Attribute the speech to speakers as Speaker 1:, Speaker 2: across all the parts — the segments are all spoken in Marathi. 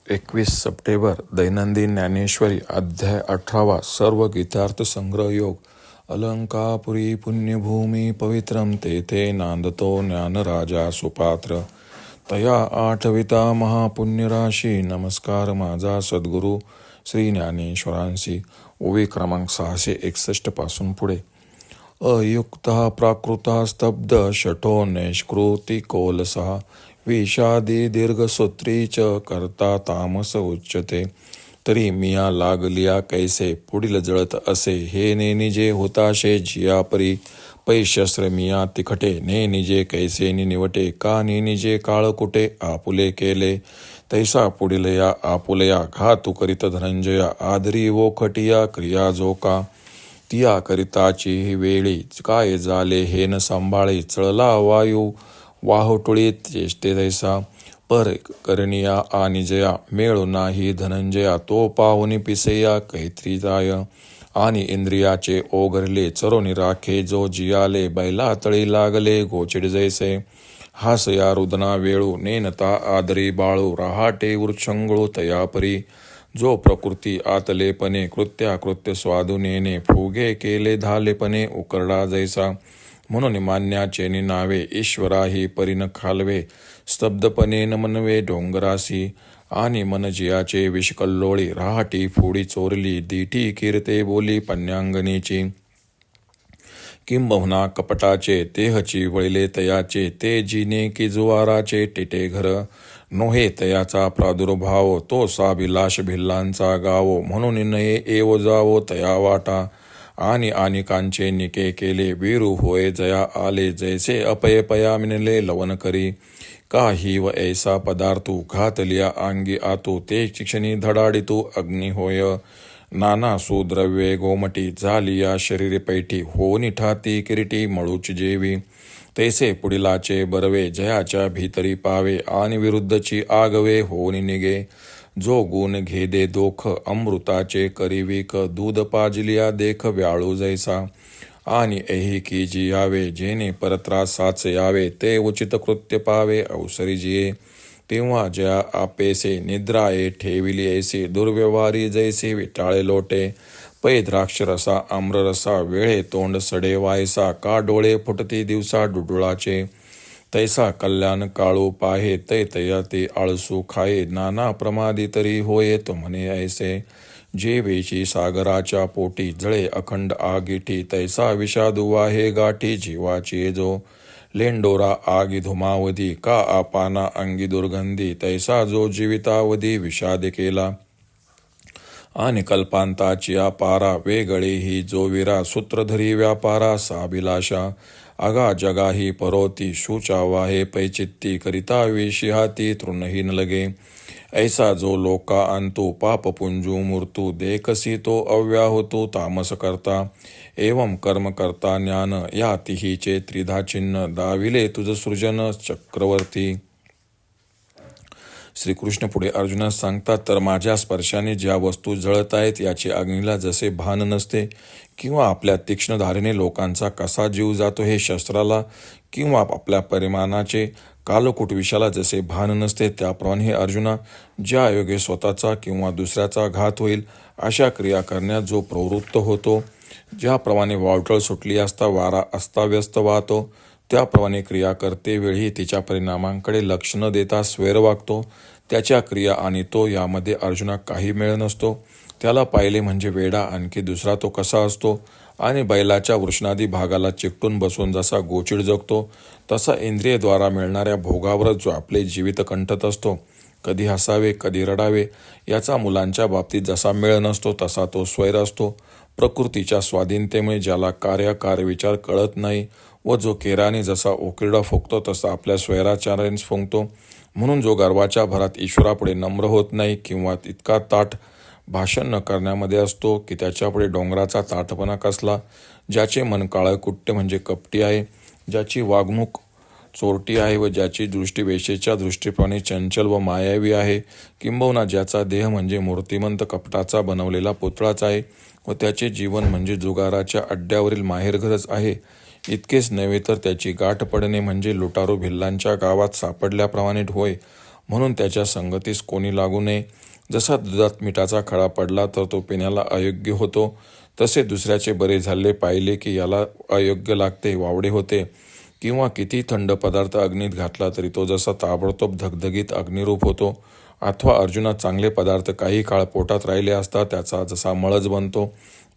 Speaker 1: 21 सप्टेंबर दैनंदिन ज्ञानेश्वरी अध्याय 18 सर्व गीतार्थ संग्रह योग. अलंकापुरी पुण्यभूमी पवित्रम तेथे नांदतो ज्ञानराजा सुपात्र. तया आठविता महापुण्यराशी नमस्कार माझा सद्गुरू श्री ज्ञानेश्वरांशी. ओवी क्रमांक 661 पासून पुढे. अयुक्ता प्राकृता स्तब्ध शठो नैष्कृती कोलसा विषादी दीर्घसूत्री च करता तामस उच्यते. तरी मिया लागलिया कैसे पुढील जळत असे हे ने निजे होताशे जिया परी पैशस्त्र मिया तिखटे ने निजे कैसे निवटे का निजे काळ कुटे आपुले केले तैसा पुढील या आपुलया घातू करीत धनंजया आदरी वो खटिया क्रिया जोका तिया करिताची ही वेळी काय झाले हे न सांभाळे चळला वायू वाहुटुळीत चेष्टे तैसा पर करणिया आणि जया मेळू नाही धनंजया तो पाहुनी पिसेया कैत्रीजाय आणि इंद्रियाचे ओघरले चरोनी राखे जो जियाले बैला तळी लागले गोचिड जैसे हासया रुदना वेळू नेनता आदरी बाळू रहाटे वृक्षंगळू तयापरी जो प्रकृती आतलेपणे कृत्याकृत्य स्वादू नेने फुगे केले धालेपणे उकरडा जैसा म्हणून मान्याचे नावे ईश्वराही परिन खालवे स्तब्धपणे न मनवे डोंगरासी आणि मनजियाचे विषकल्लोळी रहाटी फोडी चोरली दीठी कीर्ते बोली पन्यांगणीची किंबहुना कपटाचे तेहची वळले तयाचे ते जिने की जुवाराचे टिटे घर नोहे तयाचा प्रादुर्भाव तो साभिलाष भिल्लांचा गावो म्हणून नये एव जावो तया वाटा आणि अनेकांचे निके केले वीरू होय जया आले जैसे अपय पया मिनले लवन करी काही व ऐसा पदार्थू घातलिया अंगी आतू ते शिक्षणी धडाडितू अग्नी होय नाना सुद्रव्ये गोमटी झालिया शरीर पैठी होनी ठाती किरीटी मळूच जेवी तैसे पुढिलाचे बरवे जयाच्या भीतरी पावे आणि विरुद्धची आगवे होनी निगे जो गुण घेदे दोख अमृताचे करीविक दूध पाजलिया देख व्याळू जैसा आणि एही की जी यावे जेने परत्रासाच यावे ते उचित कृत्य पावे अवसरी जिये तेव्हा ज्या आपेसे निद्राये ठेविली ऐसे दुर्व्यवहारी जैसे विटाळे लोटे पै द्राक्षरसा आम्ररसा वेळे तोंड सडे वायसा का डोळे फुटती दिवसा डुडुळाचे तैसा कल्याण काळू पाहे तै तया ते आळसू खाये नाना प्रमादी तरी होये तो म्हणे ऐसे जे वेची सागराच्या पोटी जळे अखंड आगीठी तैसा विषादू वाहे गाठी जीवाची जो लेंडोरा आगी धुमावधी का आपाना अंगी दुर्गंधी तैसा जो जीवितावधी विषाद केला आणि कल्पांताची पारा वेगळे ही जो विरा सूत्रधरी व्यापारा साभिलाषा अगा जगाही परोती शुचा वाहे पैचित्ती करिता विषिहाती तृणही न लगे ऐसा जो लोका अंतु पाप पुंजू मूर्तू देखसी तो अव्याहुतो तामस करता एवं कर्म करता ज्ञान या तिहीचे त्रिधा चिन्ह दाविले तुझ सृजन चक्रवर्ती. श्रीकृष्ण पुढे अर्जुनास सांगतात तर माझ्या स्पर्शाने ज्या वस्तू जळत आहेत याचे अग्नीला जसे भान नसते किंवा आपल्या तीक्ष्ण धारेने लोकांचा कसा जीव जातो हे शस्त्राला किंवा आपल्या परिमाणाचे कालकूट विषाला जसे भान नसते त्याप्रमाणे हे अर्जुना ज्या योगे स्वतःचा किंवा दुसऱ्याचा घात होईल अशा क्रिया करण्यात जो प्रवृत्त होतो ज्याप्रमाणे वावटळ सुटली असता वारा अस्ताव्यस्त वाहतो त्याप्रमाणे क्रिया करते वेळी तिच्या परिणामांकडे लक्ष न देता स्वैर वागतो त्याच्या क्रिया आणि तो यामध्ये अर्जुना काही मेळ नसतो. त्याला पाहिले म्हणजे वेडा आणखी दुसरा तो कसा असतो आणि बैलाच्या वृषणादी भागाला चिकटून बसून जसा गोचिड जगतो तसा इंद्रियद्वारा मिळणाऱ्या भोगावरच जो आपले जीवित कंठत असतो. कधी हसावे कधी रडावे याचा मुलांच्या बाबतीत जसा मेळ नसतो तसा तो स्वैर असतो. प्रकृतीच्या स्वाधीनतेमुळे ज्याला कार्यविचार कळत नाही व जो केराने जसा ओकिरडा फुंकतो तसा आपल्या स्वैराचाराने फुंकतो म्हणून जो गर्वाच्या भरात ईश्वरापुढे नम्र होत नाही किंवा इतका ताठ भाषण न करण्यामध्ये असतो की त्याच्यापुढे डोंगराचा ताठपणा कसला ज्याचे मन काळकुट्ट म्हणजे कपटी आहे ज्याची वागणूक चोरटी आहे व ज्याची दृष्टी वेशेच्या दृष्टीप्रमाणे चंचल व मायावी आहे किंबहुना ज्याचा देह म्हणजे मूर्तिमंत कपटाचा बनवलेला पुतळाच आहे व त्याचे जीवन म्हणजे जुगाराच्या अड्ड्यावरील माहेरघरच आहे इतकेच नव्हे तर त्याची गाठ पडणे म्हणजे लुटारू भिल्लांच्या गावात सापडल्याप्रमाणे होय म्हणून त्याच्या संगतीस कोणी लागू नये. जसा दुधात मिठाचा खडा पडला तर तो पिण्याला अयोग्य होतो, तसे दुसऱ्याचे बरे झाले पाहिले की याला अयोग्य लागते, वावडे होते. किंवा किती थंड पदार्थ अग्नीत घातला तरी तो जसा ताबडतोब धगधगीत अग्निरूप होतो. अथवा अर्जुना चांगले पदार्थ काही काळ पोटात राहिले असता त्याचा जसा मळच बनतो,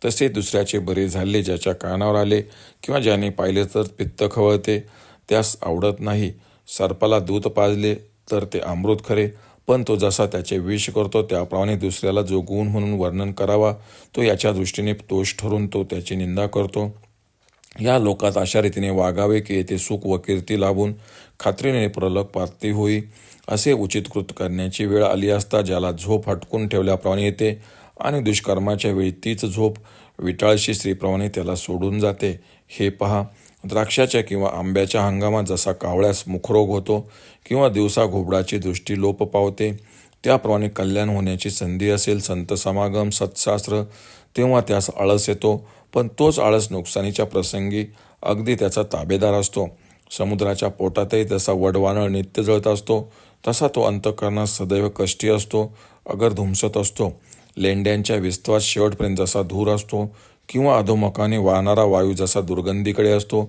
Speaker 1: तसे दुसऱ्याचे बरे झाले ज्याच्या कानावर आले किंवा ज्याने पाहिले तर पित्त खवळते, त्यास आवडत नाही. सर्पाला दूध पाजले तर ते अमृत खरे, पण तो जसा त्याचे विष करतो त्याप्रमाणे दुसऱ्याला जो गुण म्हणून वर्णन करावा तो याच्या दृष्टीने दोष ठरून तो त्याची निंदा करतो. या लोकात अशा रीतीने वागावे की येथे सुख व कीर्ती लाभून खात्रीने प्रलग प्राप्ती होई. असे उचित कृत करण्याची वेळ आली असता ज्याला झोप हटकून ठेवल्याप्रमाणे येते आणि दुष्कर्माच्या वेळी तीच झोप विटाळशी स्त्रीप्रमाणे त्याला सोडून जाते. हे पहा, द्राक्षाच्या किंवा आंब्याच्या हंगामात जसा कावळ्यास मुखरोग होतो किंवा दिवसा घोबडाची दृष्टी लोप पावते, त्याप्रमाणे कल्याण होण्याची संधी असेल संत समागम सत्शास्त्र तेव्हा त्यास आळस येतो, पण तोच आळस नुकसानीच्या प्रसंगी अगदी त्याचा ताबेदार असतो. समुद्राच्या पोटातही जसा वडवानळ नित्य जळत असतो तसा तो अंतःकरणात सदैव कष्टी असतो, अगर धुमसत असतो. लेंड्यांच्या विस्तवात शेवटपर्यंत जसा धूर असतो किंवा अधोमुखाने वाहणारा वायू जसा दुर्गंधीकडे असतो,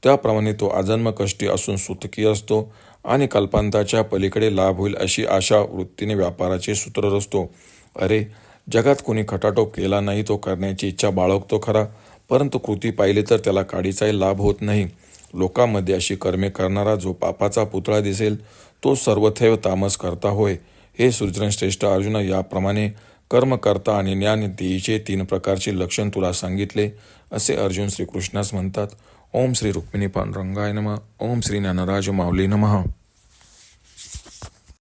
Speaker 1: त्याप्रमाणे तो आजन्म कष्टी असून सुतकी असतो आणि कल्पांताच्या पलीकडे लाभ होईल अशी आशा वृत्तीने व्यापाराचे सूत्र रचतो. अरे, जगात कोणी खटाटोप केला नाही तो करण्याची इच्छा बाळगतो खरा, परंतु कृती पाहिली तर त्याला काडीचाही लाभ होत नाही. लोकांमध्ये अशी कर्मे करणारा जो पापाचा पुतळा दिसेल तो सर्वथैव तामस करता होय. हे सृजनश्रेष्ठ अर्जुना, याप्रमाणे कर्म करता आणि ज्ञान देईचे 3 प्रकारचे लक्षण तुला सांगितले, असे अर्जुन श्रीकृष्णास म्हणतात. ओम श्री रुक्मिणी पांडुरंगाय नमः. ओम श्री ज्ञानराज माऊली नमः.